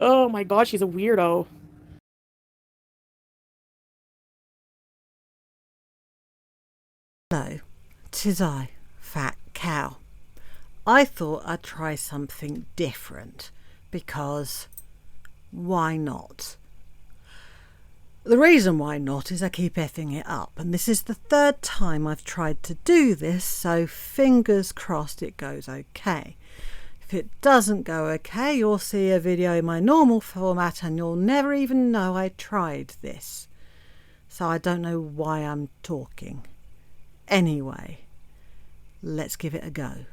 Oh my god, she's a weirdo. Hello, 'tis I, Fat Cow. I thought I'd try something different because why not? The reason why not is I keep effing it up, and this is the third time I've tried to do this, so fingers crossed it goes okay. If it doesn't go okay, you'll see a video in my normal format and you'll never even know I tried this. So I don't know why I'm talking. Anyway, let's give it a go.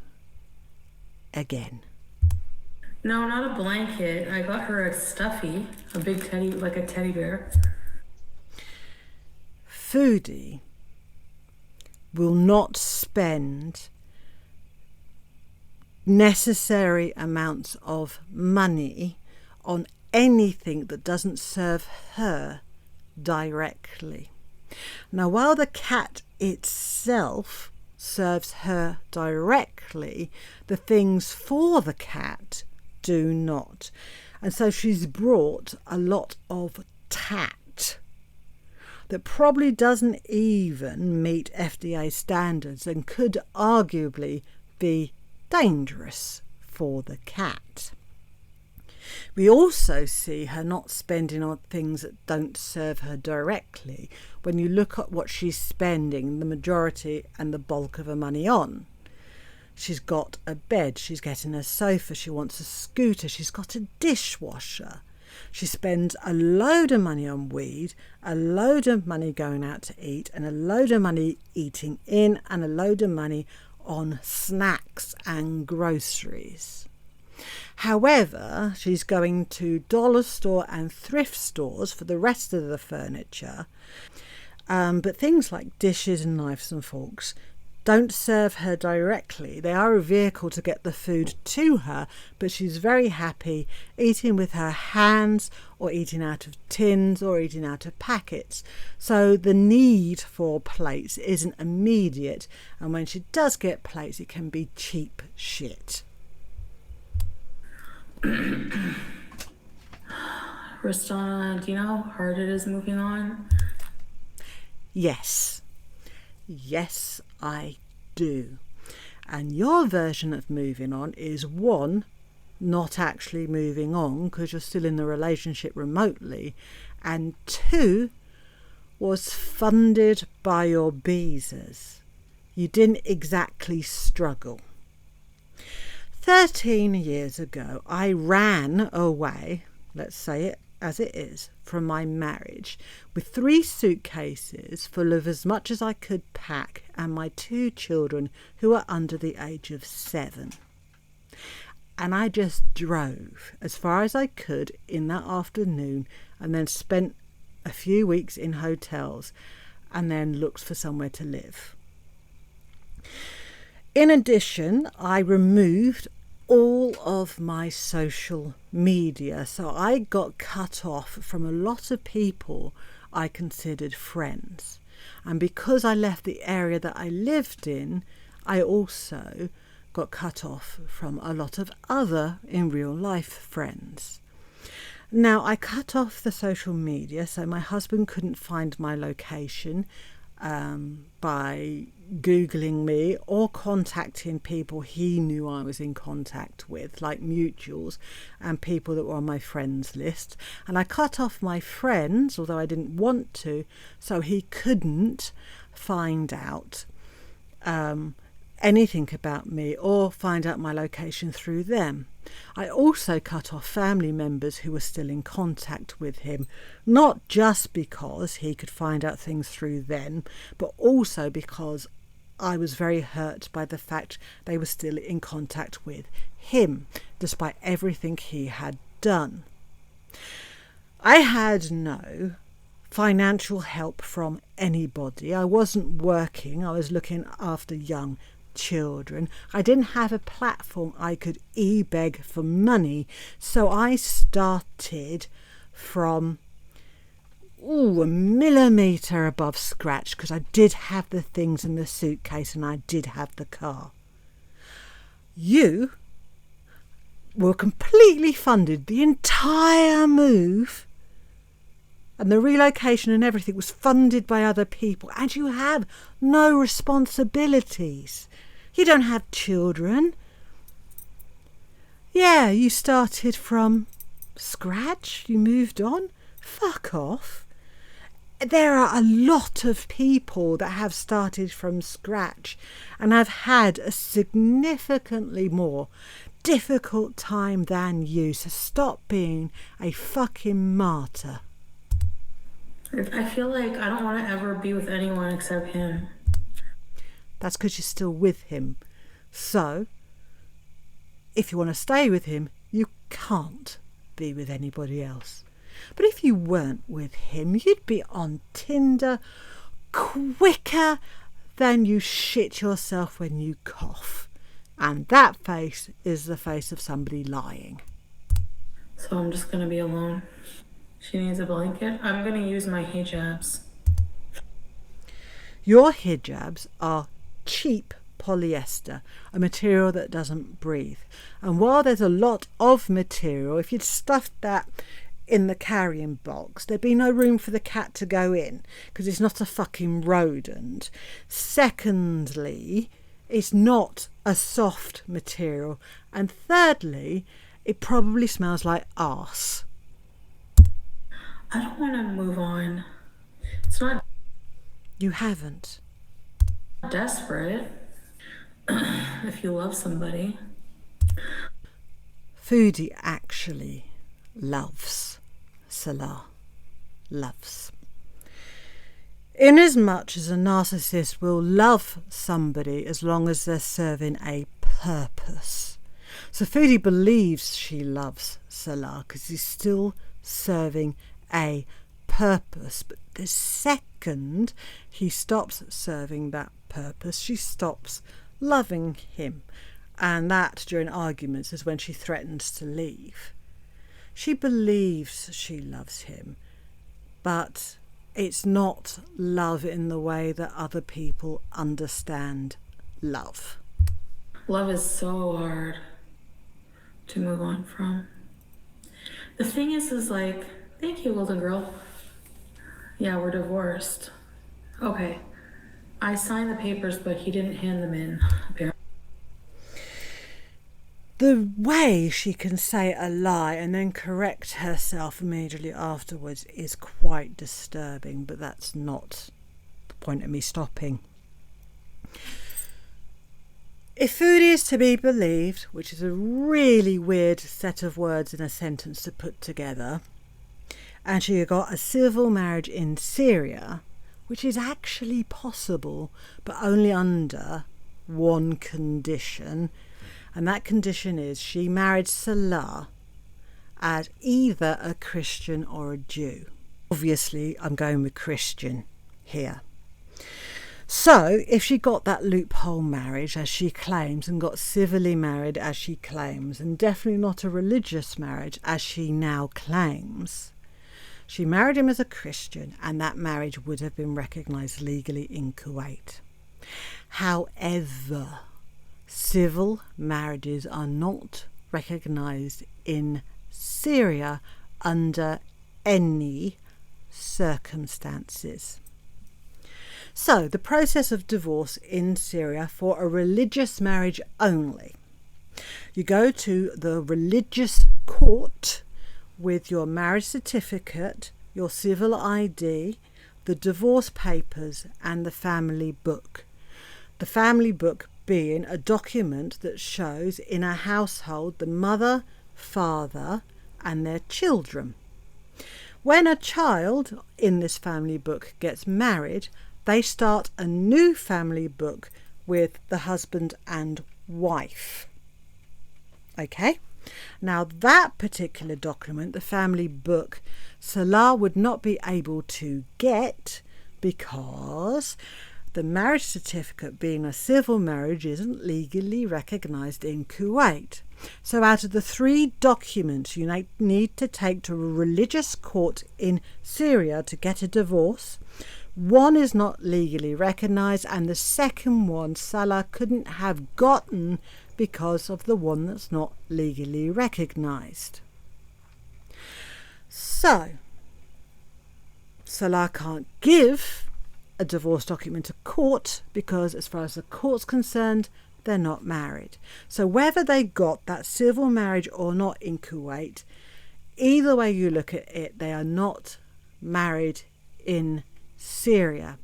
Again. No, not a blanket. I got her a stuffy, a big teddy, like a teddy bear. Foodie will not spend necessary amounts of money on anything that doesn't serve her directly. Now, while the cat itself serves her directly, the things for the cat do not. And so she's brought a lot of tat that probably doesn't even meet FDA standards and could arguably be dangerous for the cat. We also see her not spending on things that don't serve her directly when you look at what she's spending the majority and the bulk of her money on. She's got a bed, she's getting a sofa, she wants a scooter, she's got a dishwasher. She spends a load of money on weed, a load of money going out to eat, and a load of money eating in, and a load of money on snacks and groceries. However, she's going to dollar store and thrift stores for the rest of the furniture. But things like dishes and knives and forks don't serve her directly. They are a vehicle to get the food to her, but she's very happy eating with her hands or eating out of tins or eating out of packets. So the need for plates isn't immediate, and when she does get plates, it can be cheap shit. Ristana, do you know how hard it is moving on? Yes. Yes, I do. And your version of moving on is one, not actually moving on because you're still in the relationship remotely, and two, was funded by your Beezers. You didn't exactly struggle. 13 years ago, I ran away, let's say it as it is, from my marriage with 3 suitcases full of as much as I could pack and my 2 children who were under the age of 7. And I just drove as far as I could in that afternoon and then spent a few weeks in hotels and then looked for somewhere to live. In addition, I removed all of my social media, so I got cut off from a lot of people I considered friends. And because I left the area that I lived in, I also got cut off from a lot of other in real life friends. Now, I cut off the social media so my husband couldn't find my location by Googling me or contacting people he knew I was in contact with, like mutuals and people that were on my friends list. And I cut off my friends, although I didn't want to, so he couldn't find out anything about me or find out my location through them. I also cut off family members who were still in contact with him, not just because he could find out things through them, but also because I was very hurt by the fact they were still in contact with him, despite everything he had done. I had no financial help from anybody. I wasn't working. I was looking after young children. I didn't have a platform I could e-beg for money, so I started from a millimetre above scratch because I did have the things in the suitcase and I did have the car. You were completely funded. The entire move and the relocation and everything was funded by other people, and you have no responsibilities. You don't have children. Yeah, you started from scratch. You moved on. Fuck off. There are a lot of people that have started from scratch and have had a significantly more difficult time than you. So stop being a fucking martyr. I feel like I don't want to ever be with anyone except him. That's because you're still with him. So, if you want to stay with him, you can't be with anybody else. But if you weren't with him, you'd be on Tinder quicker than you shit yourself when you cough. And that face is the face of somebody lying. So I'm just going to be alone. She needs a blanket. I'm going to use my hijabs. Your hijabs are cheap polyester, a material that doesn't breathe. And while there's a lot of material, if you'd stuffed that in the carrying box, there'd be no room for the cat to go in because it's not a fucking rodent. Secondly, it's not a soft material. And thirdly, it probably smells like arse. I don't want to move on. It's not You haven't. desperate. If you love somebody. Foodie actually loves Salah. Loves. Inasmuch as a narcissist will love somebody as long as they're serving a purpose. So Foodie believes she loves Salah because he's still serving a purpose. But the second he stops serving that purpose, she stops loving him. And that, during arguments, is when she threatens to leave. She believes she loves him, but it's not love in the way that other people understand love. Love is so hard to move on from. The thing is like, thank you, little girl. Yeah, we're divorced. Okay. I signed the papers, but he didn't hand them in, apparently. The way she can say a lie and then correct herself immediately afterwards is quite disturbing, but that's not the point of me stopping. If Foodie is to be believed, which is a really weird set of words in a sentence to put together, and she got a civil marriage in Syria, which is actually possible, but only under one condition, and that condition is she married Salah as either a Christian or a Jew. Obviously, I'm going with Christian here. So, if she got that loophole marriage, as she claims, and got civilly married, as she claims, and definitely not a religious marriage, as she now claims, she married him as a Christian, and that marriage would have been recognised legally in Kuwait. However, civil marriages are not recognised in Syria under any circumstances. So, the process of divorce in Syria for a religious marriage only. You go to the religious court with your marriage certificate, your civil ID, the divorce papers and the family book. The family book being a document that shows in a household the mother, father and their children. When a child in this family book gets married, they start a new family book with the husband and wife. Okay? Now that particular document, the family book, Salah would not be able to get because the marriage certificate, being a civil marriage, isn't legally recognised in Kuwait. So out of the 3 documents you need to take to a religious court in Syria to get a divorce, One is not legally recognised, and the second one Salah couldn't have gotten because of the one that's not legally recognised. So, Salah can't give a divorce document to court because, as far as the court's concerned, they're not married. So whether they got that civil marriage or not in Kuwait, either way you look at it, they are not married in Syria.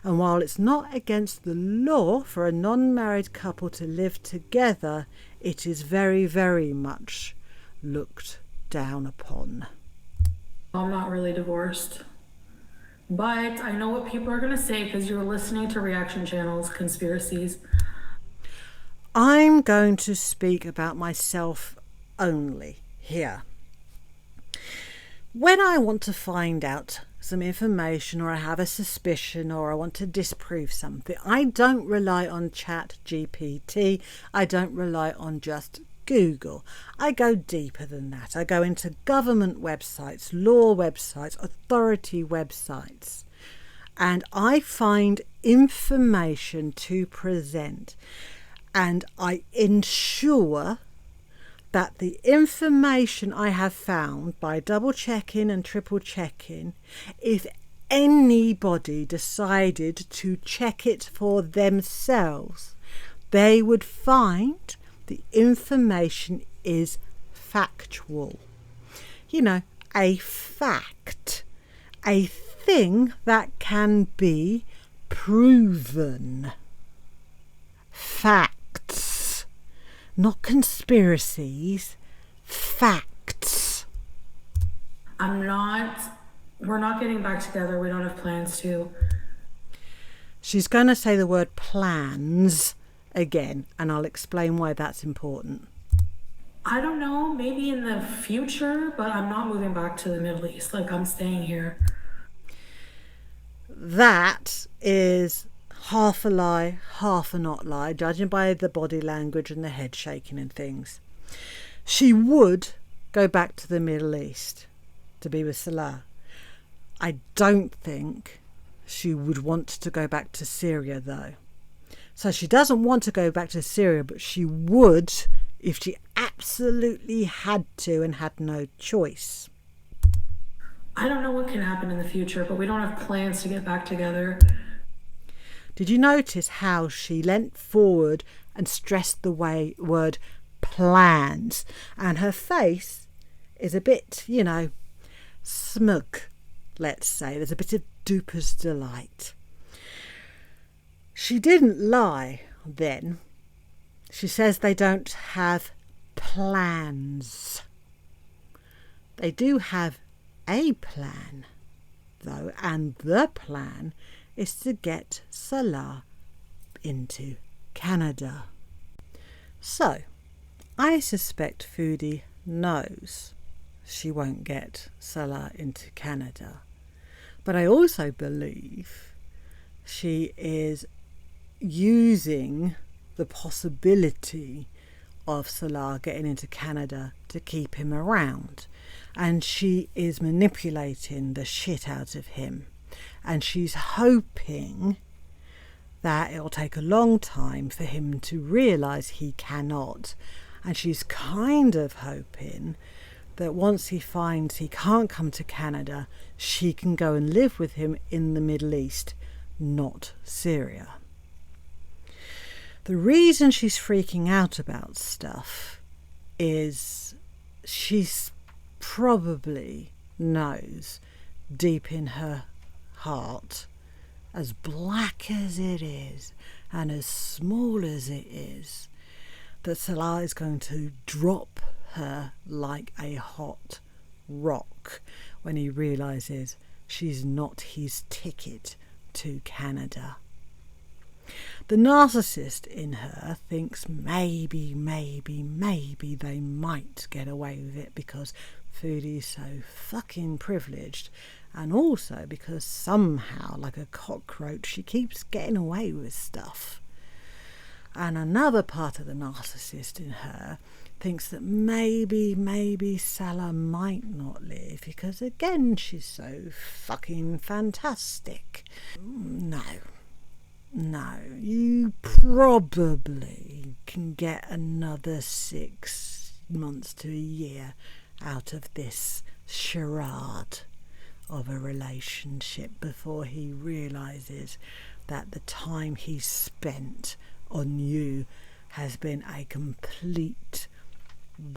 And while it's not against the law for a non-married couple to live together, it is very, very much looked down upon. I'm not really divorced. But I know what people are going to say because you're listening to reaction channels, conspiracies. I'm going to speak about myself only here. When I want to find out some information, or I have a suspicion, or I want to disprove something, I don't rely on ChatGPT. I don't rely on just Google. I go deeper than that. I go into government websites, law websites, authority websites, and I find information to present, and I ensure that the information I have found, by double checking and triple checking, if anybody decided to check it for themselves, they would find the information is factual. You know, a fact, a thing that can be proven. Facts, not conspiracies, facts. We're not getting back together. We don't have plans to. She's going to say the word plans again, and I'll explain why that's important. I don't know, maybe in the future, but I'm not moving back to the Middle East. Like, I'm staying here. That is half a lie, half a not lie, judging by the body language and the head shaking and things. She would go back to the Middle East to be with Salah. I don't think she would want to go back to Syria, though. So she doesn't want to go back to Syria, but she would if she absolutely had to and had no choice. I don't know what can happen in the future, but we don't have plans to get back together. Did you notice how she leant forward and stressed the word plans? And her face is a bit, smug, let's say. There's a bit of duper's delight. She didn't lie then. She says they don't have plans. They do have a plan, though, and the plan is to get Salah into Canada. So, I suspect Foodie knows she won't get Salah into Canada. But I also believe she is using the possibility of Salah getting into Canada to keep him around. And she is manipulating the shit out of him. And she's hoping that it'll take a long time for him to realise he cannot. And she's kind of hoping that once he finds he can't come to Canada, she can go and live with him in the Middle East, not Syria. The reason she's freaking out about stuff is she's probably knows deep in her heart, as black as it is and as small as it is, that Salah is going to drop her like a hot rock when he realises she's not his ticket to Canada. The narcissist in her thinks maybe they might get away with it because Foodie's so fucking privileged, and also because somehow, like a cockroach, she keeps getting away with stuff. And another part of the narcissist in her thinks that maybe Salah might not live because, again, she's so fucking fantastic. No, you probably can get another 6 months to a year out of this charade of a relationship before he realises that the time he's spent on you has been a complete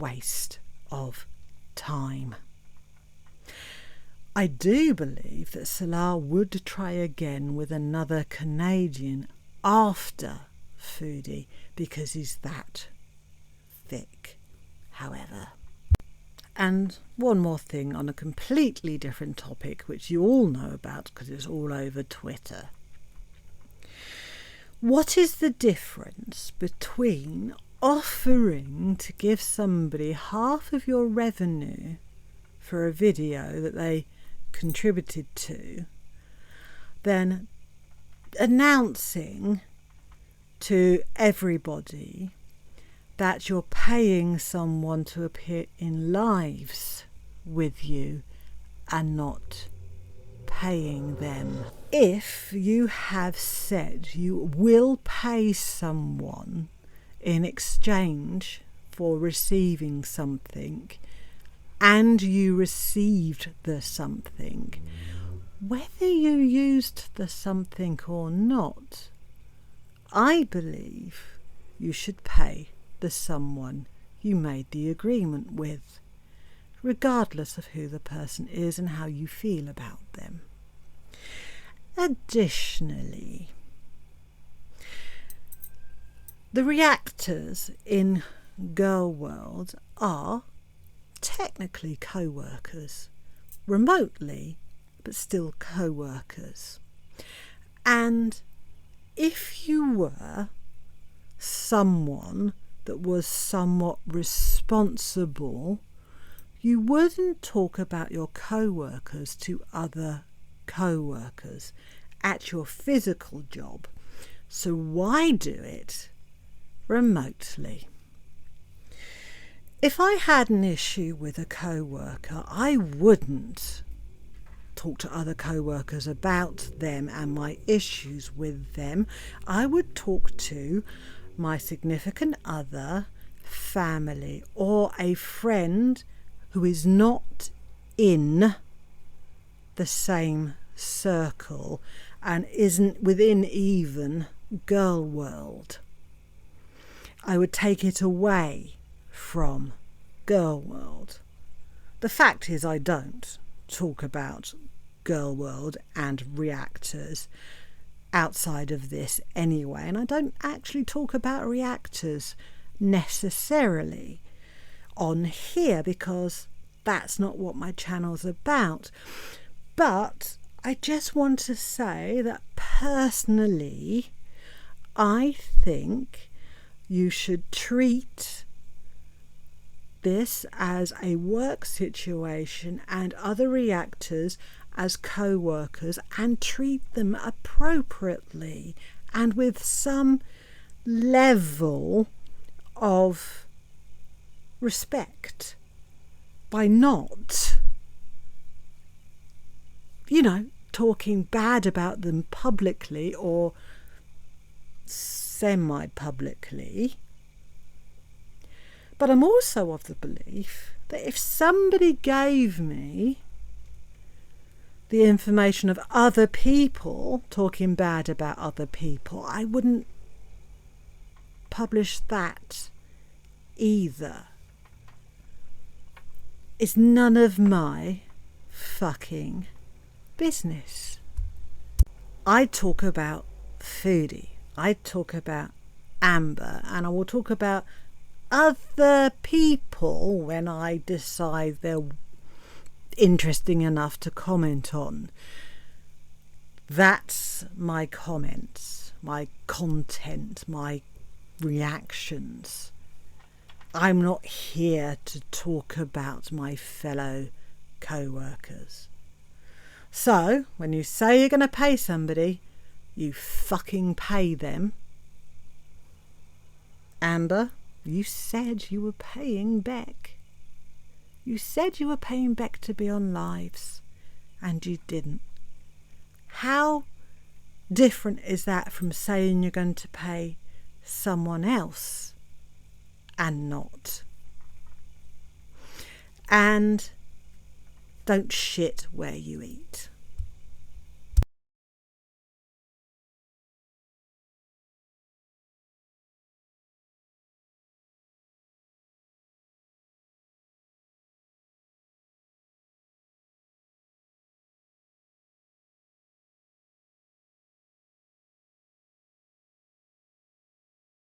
waste of time. I do believe that Salah would try again with another Canadian after Foodie because he's that thick, however. And one more thing on a completely different topic, which you all know about because it's all over Twitter. What is the difference between offering to give somebody half of your revenue for a video that they contributed to, then announcing to everybody that you're paying someone to appear in lives with you and not paying them? If you have said you will pay someone in exchange for receiving something and you received the something, whether you used the something or not, I believe you should pay the someone you made the agreement with, regardless of who the person is and how you feel about them. Additionally, the reactors in Girl World are technically co-workers, remotely, but still co-workers. And if you were someone that was somewhat responsible, you wouldn't talk about your co-workers to other co-workers at your physical job. So why do it remotely? If I had an issue with a co-worker, I wouldn't talk to other co-workers about them and my issues with them. I would talk to my significant other, family, or a friend who is not in the same circle and isn't within even Girl World. I would take it away from Girl World. The fact is I don't talk about Girl World and reactors outside of this anyway, and I don't actually talk about reactors necessarily on here because that's not what my channel's about. But I just want to say that personally I think you should treat this as a work situation and other reactors as co-workers and treat them appropriately and with some level of respect by not, talking bad about them publicly or semi-publicly. But I'm also of the belief that if somebody gave me the information of other people talking bad about other people, I wouldn't publish that either. It's none of my fucking business. I talk about Foodie, I talk about Amber, and I will talk about other people when I decide they're interesting enough to comment on. That's my comments, my content, my reactions. I'm not here to talk about my fellow co-workers. So when you say you're going to pay somebody, you fucking pay them Amber, you said you were paying Beck. You said you were paying Beck to be on Lives, and you didn't. How different is that from saying you're going to pay someone else and not? And don't shit where you eat.